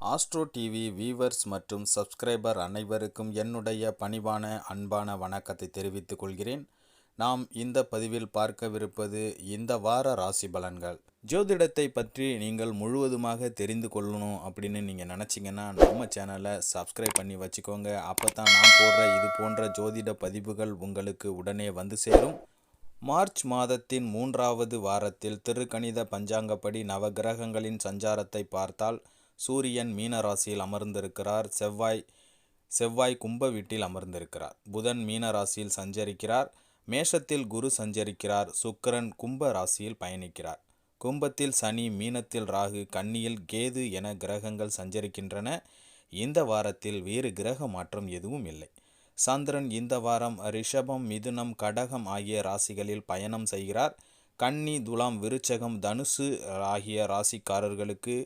Astro TV viewers மற்றும் subscriber அனைவருக்கும் என்னுடைய பணிவான அன்பான வணக்கத்தை தெரிவித்துக் கொள்கிறேன். நாம் இந்த பதிவில் பார்க்கவிருப்பது இந்த வார ராசி பலன்கள். ஜோதிடத்தை பற்றி நீங்கள் முழுவதுமாக தெரிந்து கொள்ளணும் அப்படின்னு நீங்கள் நினச்சிங்கன்னா நம்ம சேனலை சப்ஸ்கிரைப் பண்ணி வச்சுக்கோங்க. அப்போ தான் நான் போடுற இது போன்ற ஜோதிட பதிவுகள் உங்களுக்கு உடனே வந்து சேரும். மார்ச் மாதத்தின் 3வது வாரத்தில் திருக்கணித பஞ்சாங்கப்படி நவகிரகங்களின் சஞ்சாரத்தை பார்த்தால் சூரியன் மீன ராசியில் அமர்ந்திருக்கிறார். செவ்வாய் கும்ப வீட்டில் அமர்ந்திருக்கிறார். புதன் மீன ராசியில் சஞ்சரிக்கிறார். மேஷத்தில் குரு சஞ்சரிக்கிறார். சுக்கிரன் கும்ப ராசியில் பயணிக்கிறார். கும்பத்தில் சனி, மீனத்தில் ராகு, கன்னியில் கேது என கிரகங்கள் சஞ்சரிக்கின்றன. இந்த வாரத்தில் வேறு கிரக மாற்றம் எதுவும் இல்லை. சந்திரன் இந்த வாரம் ரிஷபம், மிதுனம், கடகம் ஆகிய ராசிகளில் பயணம் செய்கிறார். கன்னி, துலாம், விருச்சகம், தனுசு ஆகிய ராசிக்காரர்களுக்கு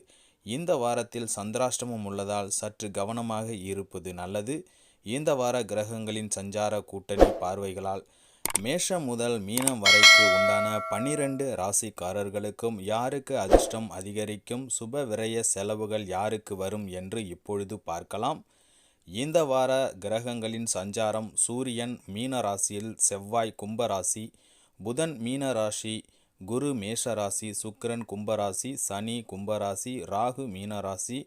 இந்த வாரத்தில் சந்திராஷ்டமம் உள்ளதால் சற்று கவனமாக இருப்பது நல்லது. இந்த வார கிரகங்களின் சஞ்சார கூட்டணி பார்வைகளால் மேஷம் முதல் மீனம் வரைக்கு உண்டான 12 ராசிக்காரர்களுக்கும் யாருக்கு அதிர்ஷ்டம் அதிகரிக்கும், சுப விரய செலவுகள் யாருக்கு வரும் என்று இப்பொழுது பார்க்கலாம். இந்த வார கிரகங்களின் சஞ்சாரம்: சூரியன் மீன ராசியில், செவ்வாய் கும்பராசி, புதன் மீன ராசி, குரு மேஷராசி, சுக்கிரன் கும்பராசி, சனி கும்பராசி, ராகு மீனராசி,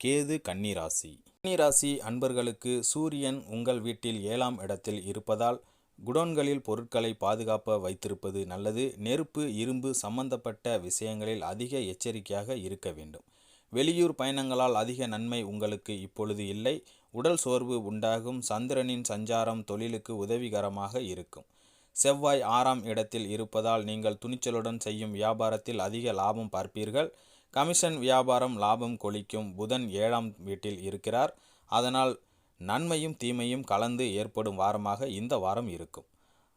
கேது கன்னிராசி. கன்னிராசி அன்பர்களுக்கு சூரியன் உங்கள் வீட்டில் 7ஆம் இடத்தில் இருப்பதால் குடோன்களில் பொருட்களை பாதுகாப்பாக வைத்திருப்பது நல்லது. நெருப்பு, இரும்பு சம்பந்தப்பட்ட விஷயங்களில் அதிக எச்சரிக்கையாக இருக்க வேண்டும். வெளியூர் பயணங்களால் அதிக நன்மை உங்களுக்கு இப்பொழுது இல்லை. உடல் சோர்வு உண்டாகும். சந்திரனின் சஞ்சாரம் தொழிலுக்கு உதவிகரமாக இருக்கும். செவ்வாய் 6ஆம் இடத்தில் இருப்பதால் நீங்கள் துணிச்சலுடன் செய்யும் வியாபாரத்தில் அதிக லாபம் பார்ப்பீர்கள். கமிஷன் வியாபாரம் லாபம் கொளிக்கும். புதன் 7ஆம் வீட்டில் இருக்கிறார். அதனால் நன்மையும் தீமையும் கலந்து ஏற்படும் வாரமாக இந்த வாரம் இருக்கும்.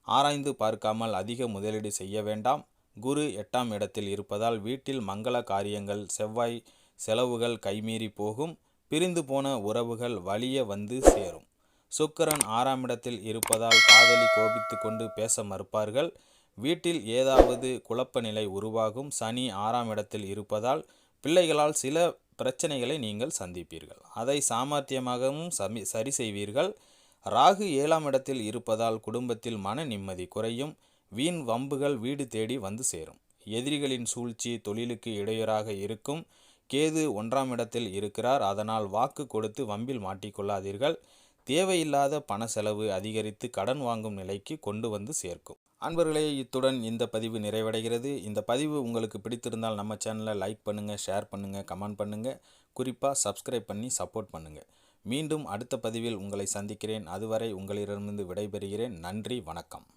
ஆராய்ந்து பார்க்காமல் அதிக முதலீடு செய்ய வேண்டாம். குரு 8ஆம் இடத்தில் இருப்பதால் வீட்டில் மங்கள காரியங்கள். செவ்வாய் செலவுகள் கைமீறி போகும். பிரிந்து போன உறவுகள் வலிய வந்து சேரும். சுக்கிரன் 6ஆம் இடத்தில் இருப்பதால் காதலி கோபித்து கொண்டு பேச மறுப்பார்கள். வீட்டில் ஏதாவது குழப்ப நிலை உருவாகும். சனி 6ஆம் இடத்தில் இருப்பதால் பிள்ளைகளால் சில பிரச்சனைகளை நீங்கள் சந்திப்பீர்கள். அதை சாமர்த்தியமாகவும் சரி செய்வீர்கள். ராகு 7ஆம் இடத்தில் இருப்பதால் குடும்பத்தில் மன நிம்மதி குறையும். வீண் வம்புகள் வீடு தேடி வந்து சேரும். எதிரிகளின் சூழ்ச்சி தொழிலுக்கு இடையூறாக இருக்கும். கேது 1ஆம் இடத்தில் இருக்கிறார். அதனால் வாக்கு கொடுத்து வம்பில் மாட்டிக்கொள்ளாதீர்கள். தேவையில்லாத பண செலவு அதிகரித்து கடன் வாங்கும் நிலைக்கு கொண்டு வந்து சேர்க்கும். அன்பர்களே, இத்துடன் இந்த பதிவு நிறைவடைகிறது. இந்த பதிவு உங்களுக்கு பிடித்திருந்தால் நம்ம சேனலை லைக் பண்ணுங்கள், ஷேர் பண்ணுங்கள், கமெண்ட் பண்ணுங்கள். குறிப்பாக சப்ஸ்கிரைப் பண்ணி சப்போர்ட் பண்ணுங்கள். மீண்டும் அடுத்த பதிவில் உங்களை சந்திக்கிறேன். அதுவரை உங்களிடமிருந்து விடைபெறுகிறேன். நன்றி, வணக்கம்.